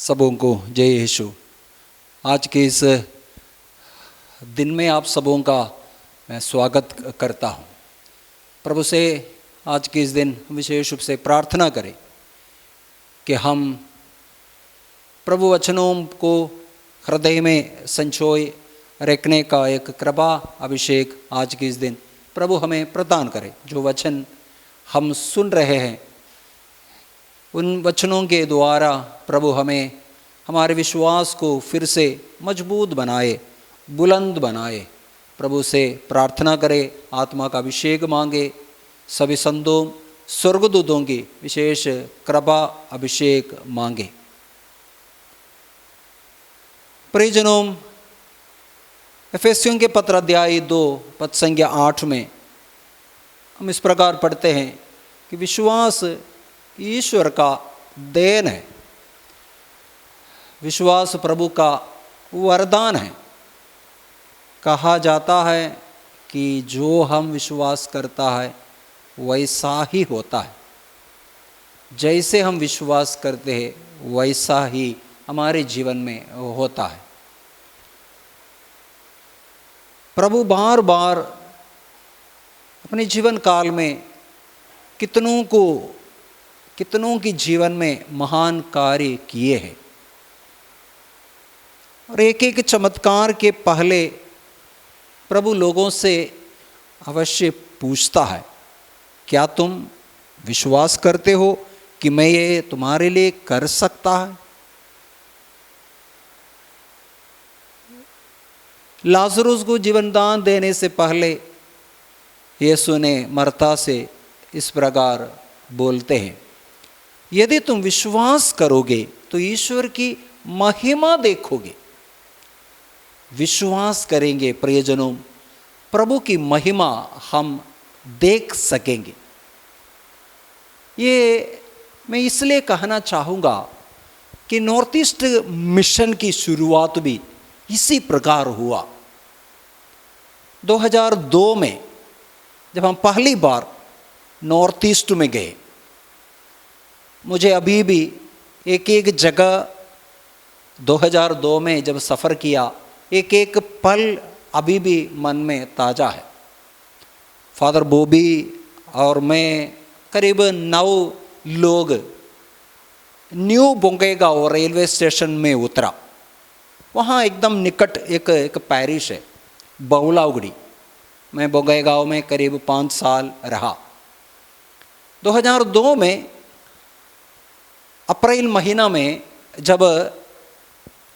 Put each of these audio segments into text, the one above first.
सबों को जय यीशु। आज के इस दिन में आप सबों का मैं स्वागत करता हूँ। प्रभु से आज के इस दिन विशेष रूप से प्रार्थना करें कि हम प्रभु वचनों को हृदय में संचोए रखने का एक कृपा अभिषेक आज के इस दिन प्रभु हमें प्रदान करे। जो वचन हम सुन रहे हैं उन वचनों के द्वारा प्रभु हमें हमारे विश्वास को फिर से मजबूत बनाए, बुलंद बनाए। प्रभु से प्रार्थना करें, आत्मा का अभिषेक मांगे, सभी संतों स्वर्गदूतों की विशेष कृपा अभिषेक मांगे। प्रियजनों, एफेसियों के पत्र अध्याय 2 पद संख्या 8 में हम इस प्रकार पढ़ते हैं कि विश्वास ईश्वर का देन है, विश्वास प्रभु का वरदान है। कहा जाता है कि जो हम विश्वास करता है वैसा ही होता है। जैसे हम विश्वास करते हैं वैसा ही हमारे जीवन में होता है। प्रभु बार बार अपने जीवन काल में कितनों की जीवन में महान कार्य किए हैं और एक एक चमत्कार के पहले प्रभु लोगों से अवश्य पूछता है, क्या तुम विश्वास करते हो कि मैं ये तुम्हारे लिए कर सकता है? लाजरुस को जीवनदान देने से पहले यीशु ने मरता से इस प्रकार बोलते हैं, यदि तुम विश्वास करोगे तो ईश्वर की महिमा देखोगे। विश्वास करेंगे प्रियजनों, प्रभु की महिमा हम देख सकेंगे। ये मैं इसलिए कहना चाहूँगा कि नॉर्थ ईस्ट मिशन की शुरुआत भी इसी प्रकार हुआ। 2002 में जब हम पहली बार नॉर्थ ईस्ट में गए, मुझे अभी भी एक एक जगह 2002 में जब सफ़र किया, एक एक पल अभी भी मन में ताज़ा है। फादर बॉबी और मैं करीब 9 लोग न्यू बोंगईगांव रेलवे स्टेशन में उतरा। वहाँ एकदम निकट एक पैरिश है बहुलाउगड़ी। मैं बोंगईगांव में करीब 5 साल रहा। 2002 में अप्रैल महीना में जब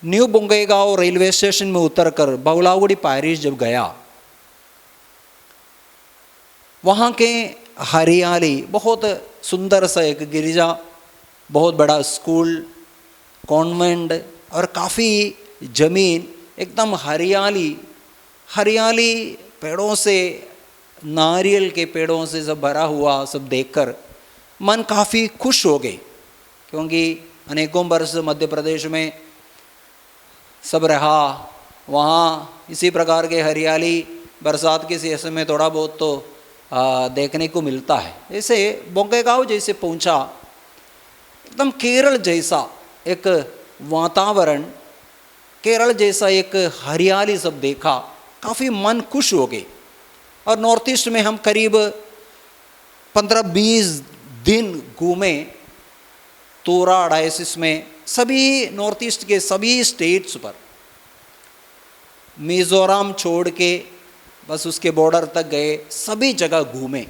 न्यू बोंगईगांव रेलवे स्टेशन में उतरकर बहुलाउगड़ी पैरिश जब गया, वहाँ के हरियाली, बहुत सुंदर सा एक गिरिजा, बहुत बड़ा स्कूल, कॉन्वेंट और काफ़ी ज़मीन एकदम हरियाली पेड़ों से, नारियल के पेड़ों से सब भरा हुआ सब देखकर मन काफ़ी खुश हो गए। क्योंकि अनेकों वर्ष मध्य प्रदेश में सब रहा, वहाँ इसी प्रकार के हरियाली बरसात के सीजन में थोड़ा बहुत तो देखने को मिलता है। जैसे बोंगईगांव जैसे पहुँचा, एकदम केरल जैसा एक वातावरण, केरल जैसा एक हरियाली सब देखा, काफ़ी मन खुश हो गए। और नॉर्थ ईस्ट में हम करीब 15-20 दिन घूमे। तोरा डायसिस में सभी नॉर्थ ईस्ट के सभी स्टेट्स पर, मिज़ोरम छोड़ के बस उसके बॉर्डर तक गए, सभी जगह घूमे,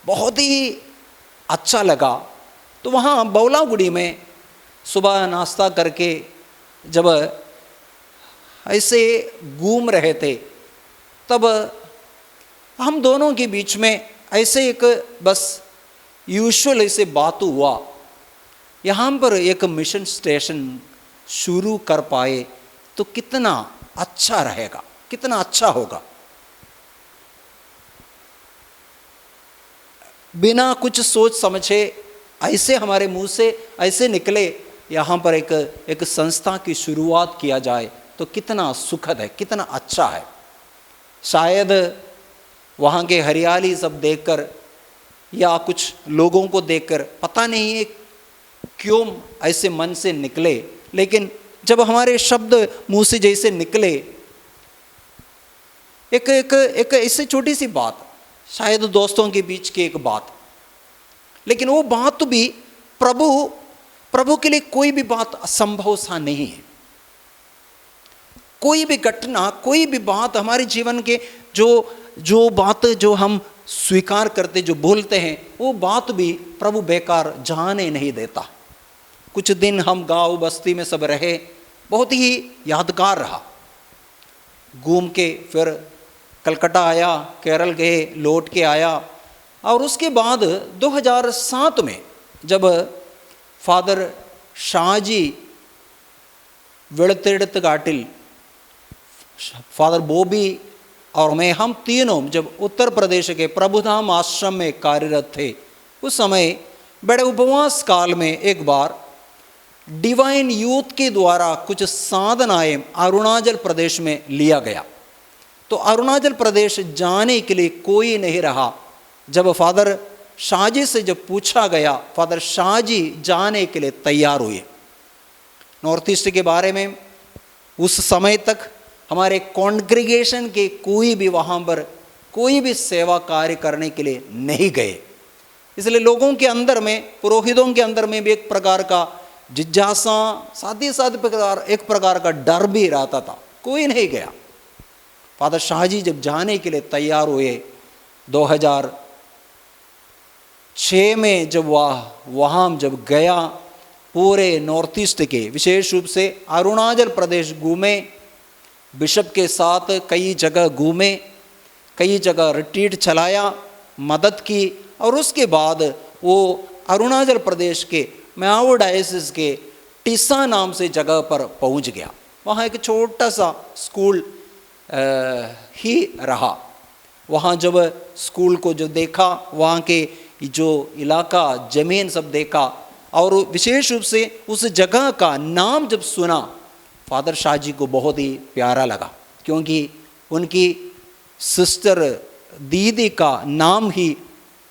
बहुत ही अच्छा लगा। तो वहाँ बहुलाउगड़ी में सुबह नाश्ता करके जब ऐसे घूम रहे थे, तब हम दोनों के बीच में ऐसे एक बस यूजुअल ऐसे बात हुआ, यहाँ पर एक मिशन स्टेशन शुरू कर पाए तो कितना अच्छा रहेगा, कितना अच्छा होगा। बिना कुछ सोच समझे ऐसे हमारे मुंह से ऐसे निकले, यहाँ पर एक संस्था की शुरुआत किया जाए तो कितना सुखद है, कितना अच्छा है। शायद वहाँ के हरियाली सब देखकर या कुछ लोगों को देखकर पता नहीं है क्यों ऐसे मन से निकले, लेकिन जब हमारे शब्द मुंह से जैसे निकले, एक इससे छोटी सी बात, शायद दोस्तों के बीच की एक बात, लेकिन वो बात भी प्रभु के लिए कोई भी बात असंभव सा नहीं है। कोई भी घटना, कोई भी बात हमारे जीवन के जो बात जो हम स्वीकार करते, जो बोलते हैं, वो बात भी प्रभु बेकार जाने नहीं देता। कुछ दिन हम गांव बस्ती में सब रहे, बहुत ही यादगार रहा। घूम के फिर कलकत्ता आया, केरल गए, लौट के आया। और उसके बाद 2007 में जब फादर शाहजी वेड़तेड़त गाटिल, फादर बॉबी और मैं, हम तीनों जब उत्तर प्रदेश के प्रभुधाम आश्रम में कार्यरत थे, उस समय बड़े उपवास काल में एक बार डिवाइन यूथ के द्वारा कुछ साधनाएं अरुणाचल प्रदेश में लिया गया। तो अरुणाचल प्रदेश जाने के लिए कोई नहीं रहा। जब फादर शाहजी से जब पूछा गया, फादर शाहजी जाने के लिए तैयार हुए। नॉर्थ ईस्ट के बारे में उस समय तक हमारे कॉन्ग्रीगेशन के कोई भी वहाँ पर कोई भी सेवा कार्य करने के लिए नहीं गए। इसलिए लोगों के अंदर में, पुरोहितों के अंदर में भी एक प्रकार का जिज्ञासा, साथ ही साथ एक प्रकार का डर भी रहता था, कोई नहीं गया। फादर शाहजी जब जाने के लिए तैयार हुए, 2006 में जब वहाँ जब गया, पूरे नॉर्थ ईस्ट के, विशेष रूप से अरुणाचल प्रदेश घूमे, बिशप के साथ कई जगह घूमे, कई जगह रिट्रीट चलाया, मदद की। और उसके बाद वो अरुणाचल प्रदेश के म्याओ डायसिस के टिसा नाम से जगह पर पहुंच गया। वहाँ एक छोटा सा स्कूल ही रहा। वहाँ जब स्कूल को जो देखा, वहाँ के जो इलाका, ज़मीन सब देखा, और विशेष रूप से उस जगह का नाम जब सुना, फादर शाहजी को बहुत ही प्यारा लगा, क्योंकि उनकी सिस्टर दीदी का नाम ही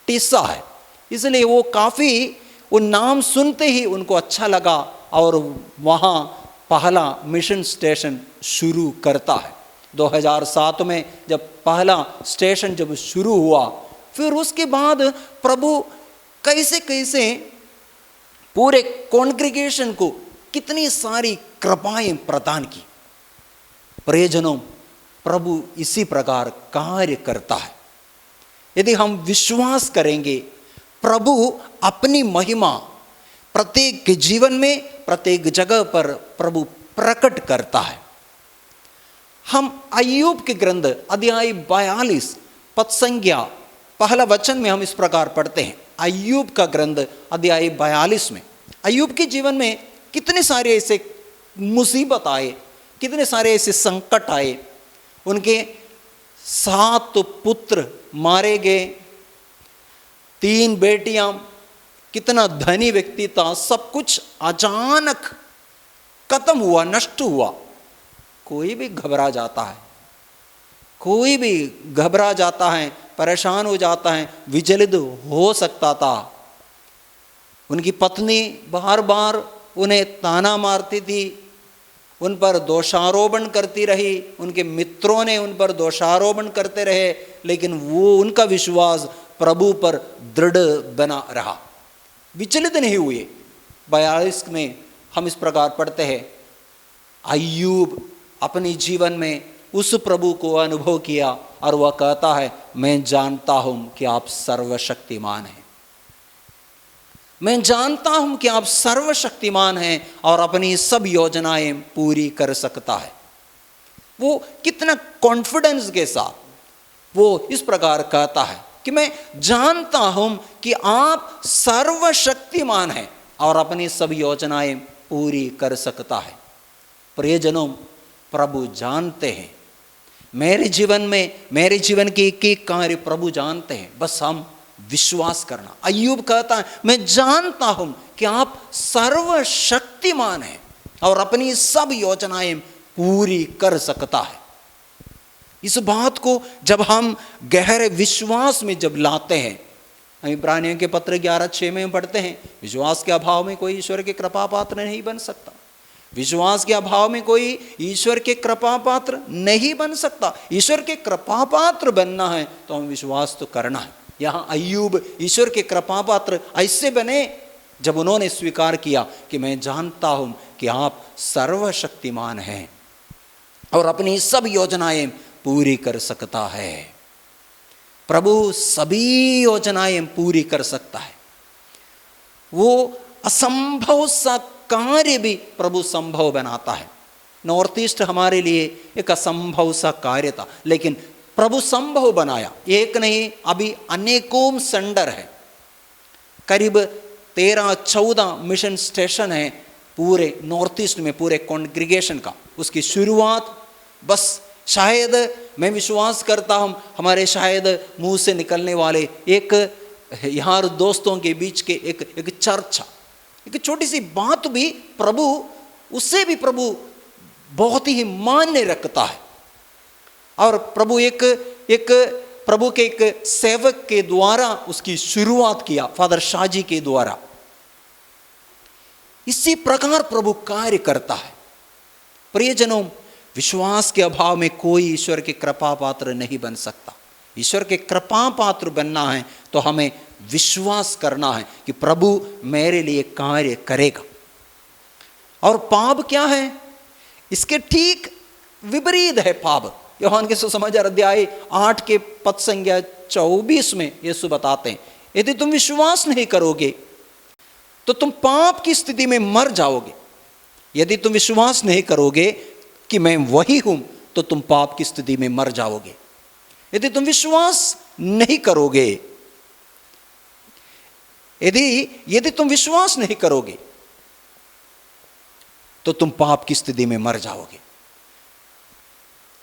टिसा है। इसलिए वो काफ़ी, वो नाम सुनते ही उनको अच्छा लगा, और वहाँ पहला मिशन स्टेशन शुरू करता है। 2007 में जब पहला स्टेशन जब शुरू हुआ, फिर उसके बाद प्रभु कैसे कैसे पूरे कॉन्ग्रीगेशन को कितनी सारी कृपाएं प्रदान की। प्रियजनों, प्रभु इसी प्रकार कार्य करता है। यदि हम विश्वास करेंगे, प्रभु अपनी महिमा प्रत्येक के जीवन में, प्रत्येक जगह पर प्रभु प्रकट करता है। हम अय्यूब के ग्रंथ अध्याय 42 पद संज्ञा पहला वचन में हम इस प्रकार पढ़ते हैं। अय्यूब का ग्रंथ अध्याय 42 में अय्यूब के जीवन में कितने सारे ऐसे मुसीबत आए, कितने सारे ऐसे संकट आए। उनके 7 पुत्र मारे गए, 3 बेटियां, कितना धनी व्यक्ति था, सब कुछ अचानक खत्म हुआ, नष्ट हुआ। कोई भी घबरा जाता है, कोई भी घबरा जाता है, परेशान हो जाता है, विचलित हो सकता था। उनकी पत्नी बार बार उन्हें ताना मारती थी, उन पर दोषारोपण करती रही, उनके मित्रों ने उन पर दोषारोपण करते रहे, लेकिन वो उनका विश्वास प्रभु पर दृढ़ बना रहा, विचलित नहीं हुए। 42 में हम इस प्रकार पढ़ते हैं, अय्यूब अपने जीवन में उस प्रभु को अनुभव किया और वह कहता है, मैं जानता हूं कि आप सर्वशक्तिमान हैं, मैं जानता हूं कि आप सर्वशक्तिमान हैं और अपनी सब योजनाएं पूरी कर सकता है। वो कितना कॉन्फिडेंस के साथ वो इस प्रकार कहता है कि मैं जानता हूं कि आप सर्वशक्तिमान हैं और अपनी सब योजनाएं पूरी कर सकता है। प्रियजनों, प्रभु जानते हैं, मेरे जीवन में, मेरे जीवन के एक एक कार्य प्रभु जानते हैं, बस हम विश्वास करना। अय्यूब कहता है, मैं जानता हूं कि आप सर्वशक्तिमान हैं और अपनी सब योजनाएं पूरी कर सकता है। इस बात को जब हम गहरे विश्वास में जब लाते हैं, हम इब्रानियों के पत्र 11:6 में पढ़ते हैं, विश्वास के अभाव में कोई ईश्वर के कृपा पात्र नहीं बन सकता। विश्वास के अभाव में कोई ईश्वर के कृपा पात्र नहीं बन सकता। ईश्वर के कृपा पात्र बनना है तो हमें विश्वास तो करना है। यहाँ अय्यूब ईश्वर के कृपा पात्र ऐसे बने जब उन्होंने स्वीकार किया कि मैं जानता हूं कि आप सर्वशक्तिमान हैं और अपनी सब योजनाएं पूरी कर सकता है। प्रभु सभी योजनाएं पूरी कर सकता है। वो असंभव सा कार्य भी प्रभु संभव बनाता है। नॉर्थ ईस्ट हमारे लिए एक असंभव सा कार्य था, लेकिन प्रभु संभव बनाया। एक नहीं, अभी अनेकों सेंटर है, करीब 13-14 मिशन स्टेशन है पूरे नॉर्थ ईस्ट में, पूरे कॉन्ग्रीगेशन का। उसकी शुरुआत बस शायद मैं विश्वास करता हूँ हमारे शायद मुंह से निकलने वाले एक यहाँ दोस्तों के बीच के एक चर्चा, एक छोटी सी बात भी प्रभु, उससे भी प्रभु बहुत ही मान्य रखता है। और प्रभु एक प्रभु के एक सेवक के द्वारा उसकी शुरुआत किया, फादर शाहजी के द्वारा। इसी प्रकार प्रभु कार्य करता है। प्रियजनों, विश्वास के अभाव में कोई ईश्वर के कृपा पात्र नहीं बन सकता। ईश्वर के कृपा पात्र बनना है तो हमें विश्वास करना है कि प्रभु मेरे लिए कार्य करेगा। और पाप क्या है? इसके ठीक विपरीत है पाप। यूहन्ना के सुसमाचार अध्याय 8 के पद संख्या 24 में यीशु बताते हैं, यदि तुम विश्वास नहीं करोगे तो तुम पाप की स्थिति में मर जाओगे। यदि तुम विश्वास नहीं करोगे कि मैं वही हूं तो तुम पाप की स्थिति में मर जाओगे। यदि तुम विश्वास नहीं करोगे, यदि तुम विश्वास नहीं करोगे तो तुम पाप की स्थिति में मर जाओगे।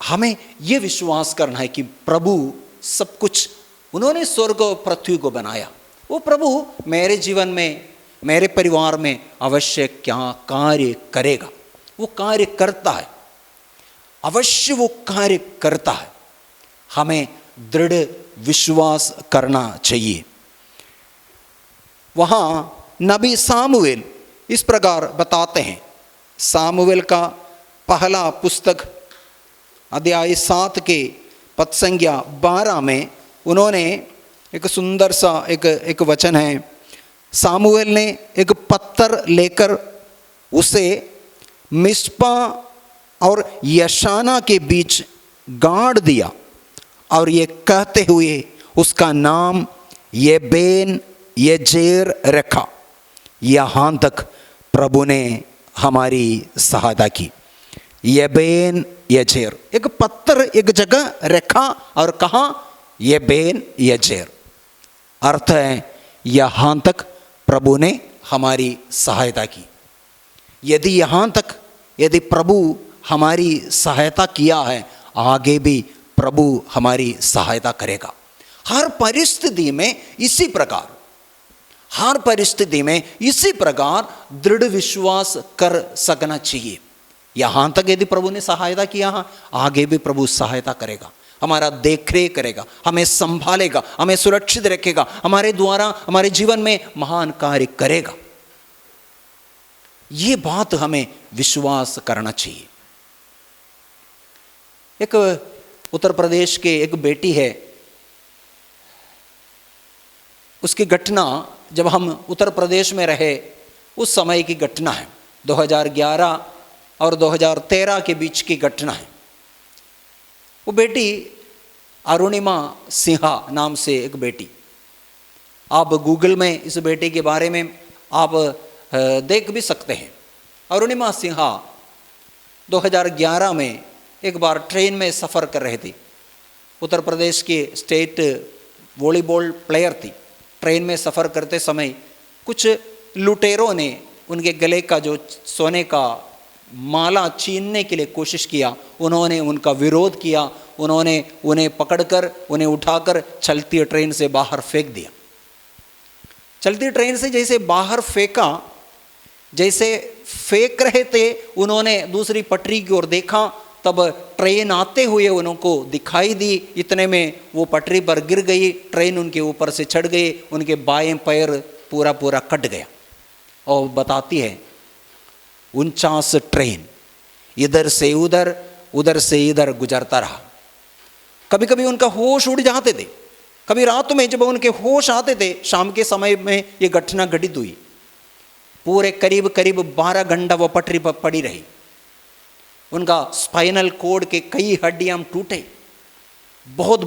हमें यह विश्वास करना है कि प्रभु सब कुछ, उन्होंने स्वर्ग और पृथ्वी को बनाया, वो प्रभु मेरे जीवन में, मेरे परिवार में अवश्य क्या कार्य करेगा। वो कार्य करता है, अवश्य वो कार्य करता है। हमें दृढ़ विश्वास करना चाहिए। वहाँ नबी सामुएल इस प्रकार बताते हैं। सामुएल का पहला पुस्तक अध्याय 7 के पद संख्या 12 में उन्होंने एक सुंदर सा एक वचन है। सामुएल ने एक पत्थर लेकर उसे मिस्पा और यशाना के बीच गाड़ दिया और ये कहते हुए उसका नाम येबेन यजेर रखा। यहाँ तक प्रभु ने हमारी सहायता की। येबेन यजेर, एक पत्थर एक जगह रखा और कहा येबेन यजेर, अर्थ है यहाँ तक प्रभु ने हमारी सहायता की। यदि प्रभु हमारी सहायता किया है, आगे भी प्रभु हमारी सहायता करेगा। हर परिस्थिति में इसी प्रकार, हर परिस्थिति में इसी प्रकार दृढ़ विश्वास कर सकना चाहिए। यहां तक यदि प्रभु ने सहायता किया है, आगे भी प्रभु सहायता करेगा, हमारा देखरेख करेगा, हमें संभालेगा, हमें सुरक्षित रखेगा, हमारे द्वारा हमारे जीवन में महान कार्य करेगा। ये बात हमें विश्वास करना चाहिए। एक उत्तर प्रदेश के एक बेटी है, उसकी घटना जब हम उत्तर प्रदेश में रहे उस समय की घटना है। 2011 और 2013 के बीच की घटना है। वो बेटी अरुणिमा सिन्हा नाम से एक बेटी, आप गूगल में इस बेटी के बारे में आप देख भी सकते हैं। अरुणिमा सिन्हा 2011 में एक बार ट्रेन में सफ़र कर रही थी। उत्तर प्रदेश की स्टेट वॉलीबॉल प्लेयर थी। ट्रेन में सफ़र करते समय कुछ लुटेरों ने उनके गले का जो सोने का माला छीनने के लिए कोशिश किया। उन्होंने उनका विरोध किया, उन्होंने उन्हें पकड़कर, उन्हें उठाकर चलती ट्रेन से बाहर फेंक दिया। चलती ट्रेन से जैसे बाहर फेंका, जैसे फेंक रहे थे, उन्होंने दूसरी पटरी की ओर देखा, तब ट्रेन आते हुए उनको दिखाई दी। इतने में वो पटरी पर गिर गई, ट्रेन उनके ऊपर से चढ़ गई, उनके बाएं पैर पूरा कट गया। और बताती है 49 ट्रेन इधर से उधर, उधर से इधर गुजरता रहा। कभी कभी उनका होश उड़ जाते थे। कभी रात में जब उनके होश आते थे, शाम के समय में ये घटना घटित हुई। पूरे करीब करीब 12 घंटा वो पटरी पर पड़ी रही। उनका स्पाइनल कोड के कई हड्डियां टूटे, बहुत